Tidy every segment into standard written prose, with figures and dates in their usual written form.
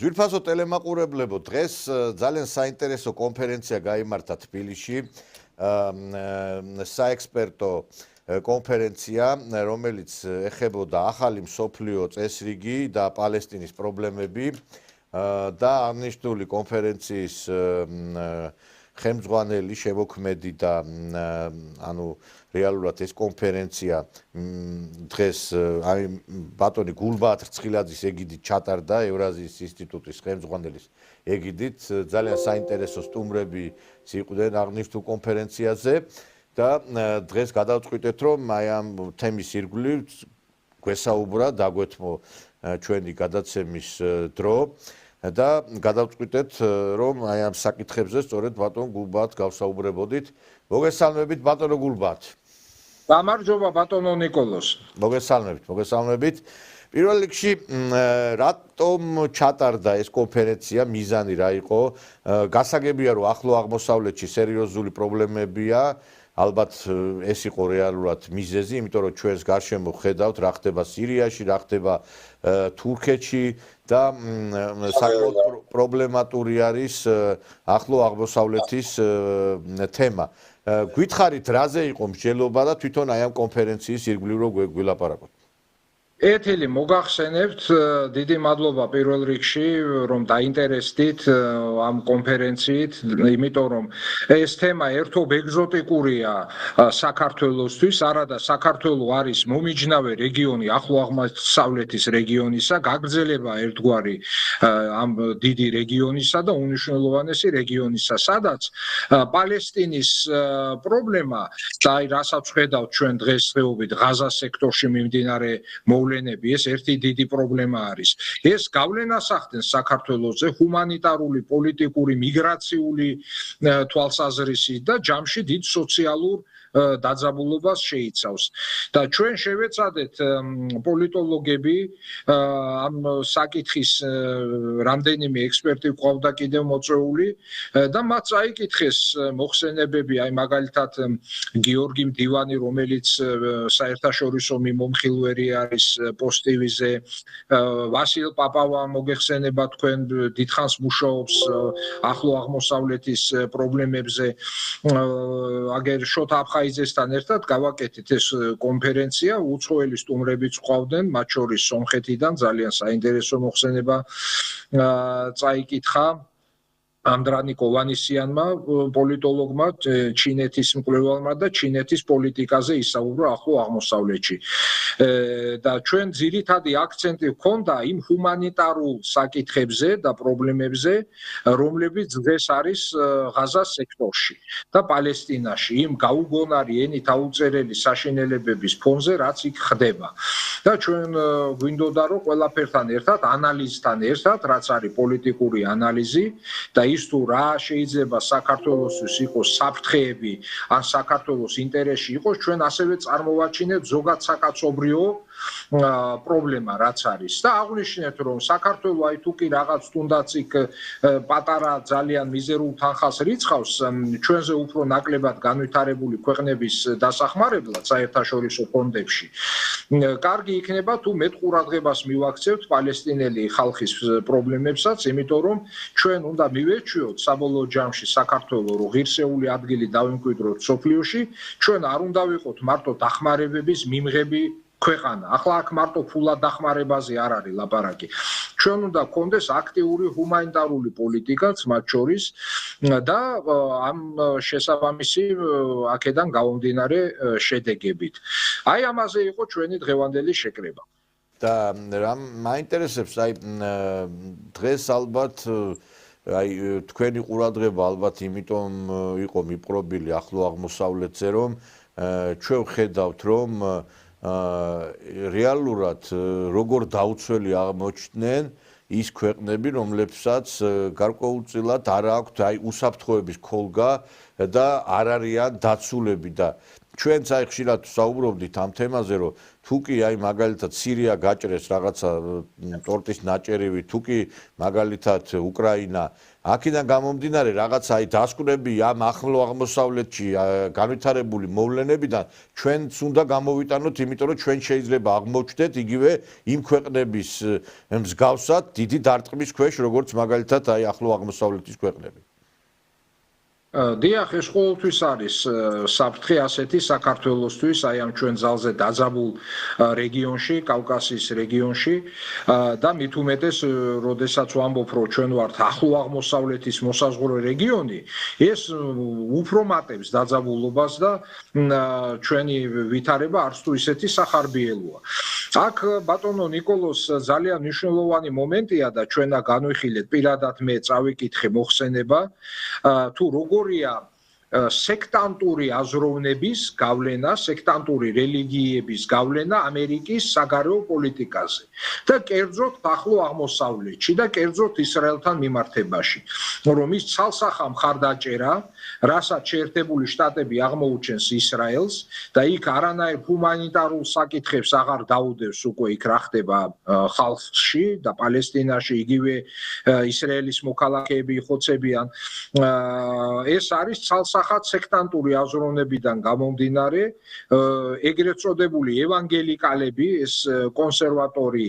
ძვირფასო ტელემაყურებლებო, დღეს ძალიან საინტერესო კონფერენცია გაიმართა თბილისში, საექსპერტო კონფერენცია, რომელიც ეხებოდა ახალი მსოფლიო წესრიგი და პალესტინის პრობლემები და აღნიშნული კონფერენციის ხელმძღვანელი შემოქმედი და ანუ რეალურად ეს კონფერენცია დღეს ბატონი გულბაათ რცხილაძის ეგიდით ჩატარდა ევრაზიის ინსტიტუტის ხელმძღვანელის ეგიდით ძალიან საინტერესო სტუმრები იყვნენ აღნიშნულ კონფერენციაზე და დღეს გადავწყვიტეთ რომ აი ამ თემის ირგვლივ გვესაუბრა დაგვეთმო ჩვენი გადაცემის დრო და გადავწყვიტეთ რომ აი ამ საკითხებზე სწორედ ბატონ გულბაათ გავსაუბრებოდით. მოგესალმებით ბატონო გულბაათ. გამარჯობა ბატონო ნიკოლოს. მოგესალმებით. პირველ რიგში რატომ ჩატარდა ეს კონფერენცია, მიზანი რა იყო? გასაგებია რომ ახლო აღმოსავლეთში სერიოზული პრობლემებია. ალბათ ეს იყო რეალურად მიზეზი, იმიტომ რომ ჩვენს გარშემო ხედავთ რა ხდება სირიაში, რა ხდება თურქეთში და საკმაოდ პრობლემატური არის ახლო აღმოსავლეთის თემა. გითხარით რაზე იყო მსჯელობა და თვითონ აი ამ კონფერენციის ირგვლივ რო გვილაპარაკოთ. ეთილი მოგახსენებთ, დიდი მადლობა პირველ რიგში, რომ დაინტერესდით ამ კონფერენციით, იმიტომ რომ ეს თემა ერთობ ეგზოტიკურია საქართველოსთვის, არადა საქართველო არის მომიჯნავე რეგიონი ახლო აღმოსავლეთის რეგიონისა, გაგრძელება ერთგვარი ამ დიდი რეგიონისა და უნიშნელოვანესი რეგიონისა, სადაც პალესტინის პრობლემა და აი რასაც ხედავთ ჩვენ დღესდღეობით ღაზას სექტორში მიმდინარე ეს ერთი დიდი პრობლემა არის. ეს გავლენას ახდენს საქართველოზე ჰუმანიტარული, პოლიტიკური, მიგრაციული თვალსაზრისით და ჯამში დიდ სოციალურ დაძაბულობას შეიცავს. და ჩვენ შევეცადეთ პოლიტოლოგები ამ საკითხის რამდენიმე ექსპერტი ყავდა კიდევ მოწვეული და მათ წაიკითხეს მოხსენებები, აი მაგალითად გიორგი მდივანი, რომელიც საერთაშორისო მიმომხილველი არის პოსტივიზე, ვასილ პაპავა მოგეხსენება თქვენ დიდხანს მუშაობს ახლო აღმოსავლეთის პრობლემებზე, აგერ შოთა აფხაიძესთან ერთად გავაკეთეთ ეს კონფერენცია, უცხოელი სტუმრებიც ყავდნენ, მათ შორის სომხეთიდან ძალიან საინტერესო მოხსენება წაიკითხა ანდრანი კოვანისიანმა, პოლიტოლოგმა, ჩინეთის მკვლევარმა და ჩინეთის პოლიტიკაზე ისაუბრა ახლო აღმოსავლეთში. და ჩვენ ძირითადი აქცენტი ჰქონდა იმ ჰუმანიტარულ საკითხებზე და პრობლემებზე, რომლებიც დღეს არის ღაზას სექტორში და პალესტინაში, იმ გაუგონარი ენით აუწერელი საშინელებების ფონზე, რაც იქ ხდება. და ჩვენ გვინდოდა რომ ყველაფერთან ერთად, ანალიზთან ერთად, რაც არის პოლიტიკური ანალიზი და ის თუ რა შეიძლება საქართველოსთვის იყოს საფრთხეები, ან საქართველოს ინტერესში იყოს, ჩვენ ასევე წარმოვაჩინეთ ზოგად საკაცობრიო პრობლემა რაც არის და აღვნიშნეთ რომ საქართველო აი თუ კი რაღაც თუნდაც იქ პატარა ძალიან მიზერულ თანხას რიცხავს ჩვენზე უფრო ნაკლებად განვითარებული ქვეყნების დასახმარებლად საერთაშორისო ფონდებში კარგი იქნება თუ მეტ ყურადღებას მივაქცევთ პალესტინელი ხალხის პრობლემებსაც იმიტომ რომ ჩვენ უნდა მივეჩვიოთ საბოლოო ჯამში საქართველო რო ღირსეული ადგილი დავიმკვიდროთ სოფლიოში ჩვენ არ უნდა ვიყოთ მარტო დახმარებების მიმღები ქვეყანა. ახლა აქ მარტო ფულად დახმარებაზე არ არის ლაპარაკი. ჩვენ უნდა გქონდეს აქტიური ჰუმანიტარული პოლიტიკაც მათ შორის და ამ შესაბამისი აქედან გამომდინარე შედეგებით. აი ამაზე იყო ჩვენი დღევანდელი შეკრება. და რა მაინტერესებს აი დღეს ალბათ აი თქვენი ყურადღება ალბათ იმიტომ იყო მიპყრობილი ახლო აღმოსავლეთზე რომ ჩვენ ხედავთ რომ რეალურად როგორ დაუცველი აღმოჩნდნენ ის ქვეყნები, რომლებსაც გარკვეულწილად არ აქვთ აი უსაფრთხოების ქოლგა და არ არიან დაცულები და ჩვენც აი ხშირად საუბრობდით ამ თემაზე, რომ თუ კი აი მაგალითად სირია გაჭრეს რაღაცა ტორტის ნაჭერივი, თუ კი მაგალითად უკრაინა, აქედან გამომდინარე რაღაცა აი დასკვნები ამ ახლო აღმოსავლეთში განვითარებული მოვლენებიდან ჩვენც უნდა გამოვიტანოთ, იმიტომ რომ ჩვენ შეიძლება აღმოჩნდეთ იგივე იმ ქვეყნების მსგავსად დიდი დარტყმის ქვეშ, როგორც მაგალითად აი ახლო აღმოსავლეთის ქვეყნები. დიახ, ეს ყოველთვის არის საფრთხე ასეთი საქართველოსთვის, აი ამ ჩვენ ძალზე დაძაბულ რეგიონში, კავკასიის რეგიონში და მით უმეტეს, როდესაც ვამბობ, რომ ჩვენ ვართ ახლო აღმოსავლეთის მოსაზღვრე რეგიონი, ეს უფრო მატებს დაძაბულობას და ჩვენი ვითარება არც თუ ისეთი სახარბიელოა. აქ ბატონო ნიკოლოს ძალიან მნიშვნელოვანი მომენტია და ჩვენა განვიხილეთ, პირადად მე წავიკითხე მოხსენება, თუ როგორია სექტანტური აზროვნების გავლენა, სექტანტური რელიგიების გავლენა ამერიკის საგარეო პოლიტიკაზე და კერძოდ ახლო აღმოსავლეთში და კერძოდ ისრაელთან მიმართებაში, რომ ის ცალსახა მხარდაჭერა, რასაც შეერთებული შტატები აღმოუჩენს ისრაელს და იქ არანაირ ჰუმანიტარულ საკითხებს აღარ დაუდევს უკვე იქ რა ხდება ხალხში და პალესტინაში იგივე ისრაელის მოქალაქეები იხოცებიან, ეს არის ცალსახად სექტანტური აზროვნებიდან გამომდინარე, ეგრეთ წოდებული ევანგელიკალები, ეს კონსერვატორი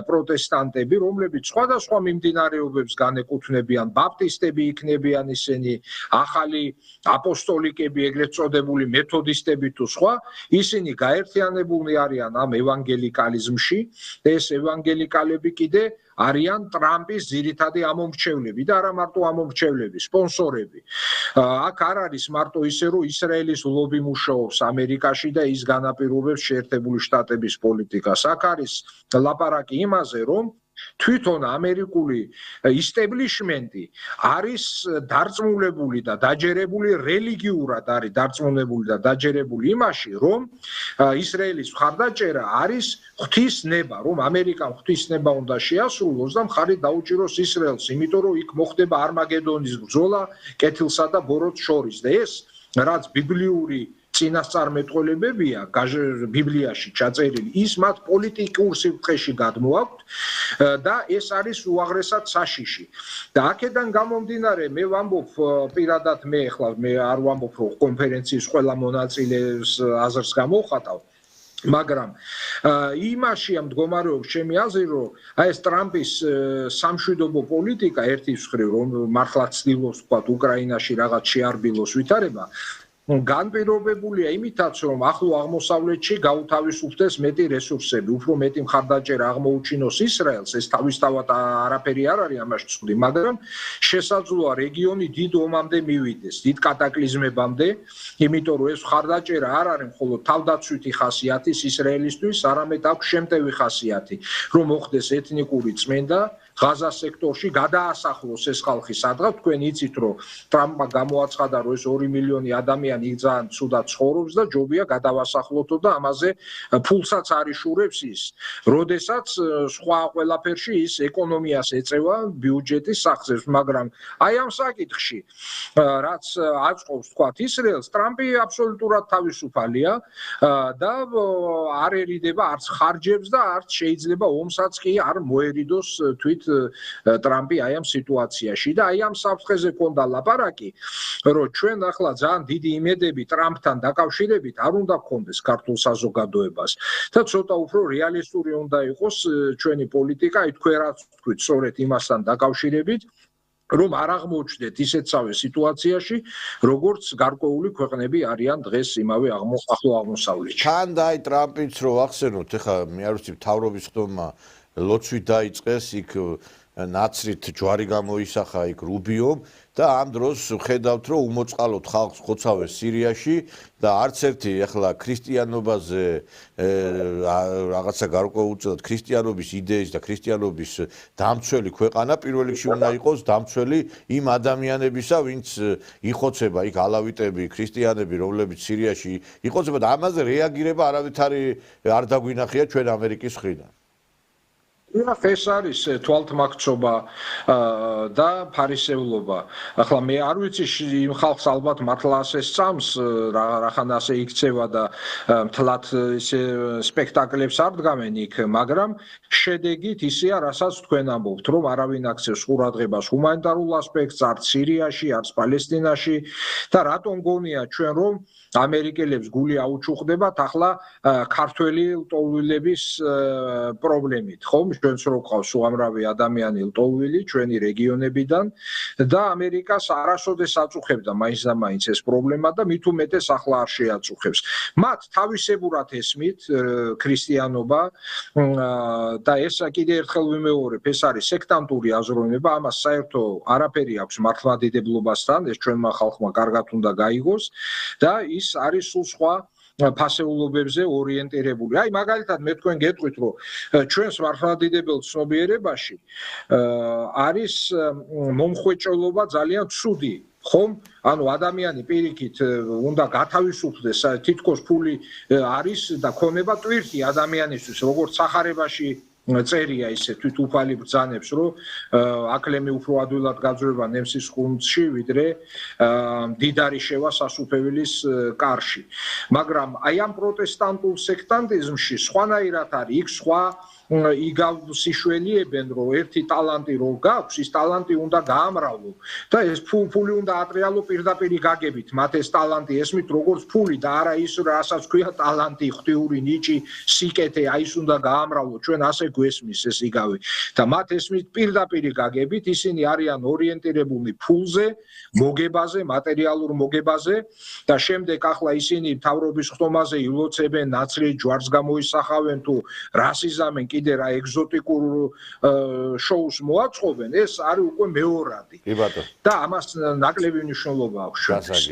პროტესტანტები, რომლებიც სხვადასხვა მიმდინარეობებს განეკუთვნებიან, ბაპტისტები იქნებიან ისინი, ახალი აპოსტოლიკები, ეგრეთ წოდებული მეთოდისტები თუ სხვა, ისინი გაერთიანებულნი არიან ამ ევანგელიკალიზმში, ეს ევანგელიკალები კიდე არიან ტრამპის ძირითადი ამომრჩევლები და არა მარტო ამომრჩევლები, სპონსორები. აქ არ არის მარტო ისე, რომ ისრაელის ლობი მუშაობს ამერიკაში და ის განაპირობებს შეერთებული შტატების პოლიტიკას. აქ არის ლაპარაკი იმაზე, რომ თვითონ ამერიკული ისტებლიშმენტი არის დარწმუნებული და დაჯერებული რელიგიურად არის დარწმუნებული და დაჯერებული იმაში, რომ ისრაელის მხარდაჭერა არის ღვთისნება, რომ ამერიკამ ღვთისნება უნდა შეასრულოს და მხარი დაუჭიროს ისრაელს, იმიტომ რომ იქ მოხდება არმაგედონის ბრძოლა კეთილსა და ბოროტს შორის და ეს რაც ბიბლიური წინასწარმეტყველებებია ბიბლიაში ჩაწერილი, ის მათ პოლიტიკურ სივრცეში გადმოაქვთ და ეს არის უაღრესად საშიში. და აქედან გამომდინარე, მე ვამბობ პირადად მე არ ვამბობ, რომ კონფერენციის ყველა მონაწილეს აზრს გამოვხატავ, მაგრამ იმაშია მდგომარეობს ჩემი აზრი, რომ აი ეს ტრამპის სამშვიდობო პოლიტიკა ერთის მხრივ, რომ მართლა ცდილობს თქვა უკრაინაში რაღაც შეარბილოს ვითარება, განპირობებულია იმითაც, რომ ახლო აღმოსავლეთში გაუთავისუფლდეს მეტი რესურსები, უფრო მეტი მხარდაჭერა აღმოუჩინოს ისრაელს, ეს თავისთავად არაფერი არ არის ამაში ცუდი, მაგრამ შესაძლოა რეგიონი დიდ ომამდე მივიდეს, დიდ კატაკლიზმებამდე, იმიტომ რომ ეს მხარდაჭერა არ არის მხოლოდ თავდაცვითი ხასიათის ისრაელისთვის, არამედ აქვს შემტევი ხასიათი, რომ მოხდეს ეთნიკური წმენდა ღაზას სექტორში გადაასახლოს ეს ხალხი სადღაც, თქვენ იცით, რომ ტრამპმა გამოაცხადა, რომ ეს 2 მილიონი ადამიანი იქ ძალიან ცუდად ცხოვრობს და ჯობია გადავასახლოთო და ამაზე ფულსაც არიშურებს ის, როდესაც სხვა ყველაფერში ის ეკონომიას ეწევა, ბიუჯეტის სახსრებს, მაგრამ აი ამ საკითხში, რაც აწყობს თქვათ ისრაელს, ტრამპი აბსოლუტურად თავისუფალია და არ ერიდება არც ხარჯებს და არც შეიძლება ომსაც კი არ მოერიდოს თვით ტრამპი აი ამ სიტუაციაში და აი ამ საფრთხეზე ქონდა ლაპარაკი, რომ ჩვენ ახლა ძალიან დიდი იმედები ტრამპთან დაკავშირებით არ უნდა გქონდეს ქართულ საზოგადოებას და ცოტა უფრო რეალისტური უნდა იყოს ჩვენი პოლიტიკა, აი თქვენ რაც თქვით სწორედ იმასთან დაკავშირებით, რომ არ აღმოჩნდეთ ისეთსავე სიტუაციაში, როგორც გარკვეული ქვეყნები არიან დღეს იმავე ახლო აღმოსავლეთში. თან და აი ტრამპიც რო ახსენოთ, ეხლა მე არ ვიცი მთავრობის ხდომა ლოცვით დაიწყეს, იქ ნაცრით ჯვარი გამოისახა იქ რუბიომ და ამ დროს ხედავთ, რომ უმოწყალოდ ხალხს ხოცავენ სირიაში და არც ერთი ეხლა ქრისტიანობაზე რაღაცა გარკვეულწილად ქრისტიანობის იდეის და ქრისტიანობის დამცველი ქვეყანა პირველ რიგში უნდა იყოს დამცველი იმ ადამიანებისა, ვინც იხოცება იქ ალავიტები, ქრისტიანები, რომლებიც სირიაში იხოცება და ამაზე რეაგირება არავითარი არ დაგვინახია ჩვენ ამერიკის მხრიდან. ეს არის თვალთმაქცობა და ფარისევლობა. ახლა მე არ ვიცი იმ ხალხს ალბათ მართლა ასე სწამს, რახან ასე იქცევა და მთლად ისე სპექტაკლებს არ დგამენ იქ, მაგრამ შედეგით ისეა, რასაც თქვენ ამბობთ, რომ არავინ აქცევს ყურადღებას ჰუმანიტარულ ასპექტს, არც სირიაში, არც პალესტინაში და რატომ გონია ჩვენ რომ ამერიკელებს გული აუჩუხდებათ ახლა ქართველი ლტოლვილების პრობლემით, ხომ? ჩვენც რო ყავს უამრავი ადამიანი ლტოლვილი ჩვენი რეგიონებიდან და ამერიკას არასოდეს აწუხებდა მაინც და მაინც ეს პრობლემა და მით უმეტეს ახლა არ შეაწუხებს. მათ თავისებურად ესმით ქრისტიანობა და ეს კიდე ერთხელ ვიმეორებ, ეს არის სექტანტური აზროვნება, ამას საერთო არაფერი აქვს მართლმადიდებლობასთან, ეს ჩვენმა ხალხმა კარგად უნდა გაიგოს და ის არის სულ სხვა ფასეულობებზე ორიენტირებული. აი მაგალითად მე თქვენ გეტყვით რომ ჩვენს მართლმადიდებელ ცნობიერებაში არის მომხვეჭელობა ძალიან ცუდი, ხომ? ანუ ადამიანი პირიქით უნდა გათავისუფლდეს, თითქოს ფული არის და ქონება ტვირთი ადამიანისთვის, როგორც სახარებაში წერია ისე თვითუფალი ბრძანებს, რომ აკლემი უფრო ადვილად გაძვება ნემსის ყუნწში, ვიდრე მდიდარი შევა სასუფეველის კარში. მაგრამ აი ამ პროტესტანტულ სექტანტიზმში სხვანაირად არის, იქ სხვა იგავსიშველიებენ, რომ ერთი ტალანტი რო გაქვს, ის ტალანტი უნდა გაამრავლო და ეს ფული უნდა ატრიალო პირდაპირ გაგებით, მათ ეს ტალანტი ესმით როგორც ფული და არა ის, რასაც ქვია ტალანტი, ღვთიური ნიჭი, სიკეთე, აი ის უნდა გაამრავლო, ჩვენ ასე გვესმის ეს იგავი და მათ ესმით პირდაპირ გაგებით, ისინი არიან ორიენტირებულნი ფულზე, მოგებაზე, მატერიალურ მოგებაზე და შემდეგ ახლა ისინი მთავრობის ხტომაზე ილოცებენ, ნაცრიეთ ჯვარს გამოისახავენ თუ რას იზამენ კიდე რა ეგზოტიკურ შოუს მოაწყობენ, ეს არის უკვე მეორადი. და ამას ნაკლები მნიშვნელობა აქვს ჩვენთვის.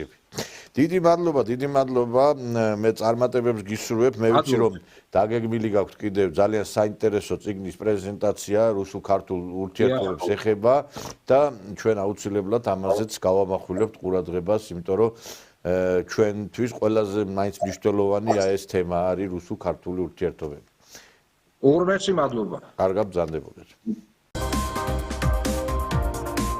დიდი მადლობა, მე წარმატებებს გისურვებ, მე ვიცი რომ დაგეგმილი გაქვთ კიდევ ძალიან საინტერესო წიგნის პრეზენტაცია რუსულ-ქართულ ურთიერთობებს ეხება და ჩვენ აუცილებლად ამაზეც გავამახვილებთ ყურადღებას, იმიტომ რომ ჩვენთვის ყველაზე მაინც მნიშვნელოვანია ეს თემა არის რუსულ-ქართული ურთიერთობები. ორმეცი მადლობა. კარგად ბრძანდებოდეთ.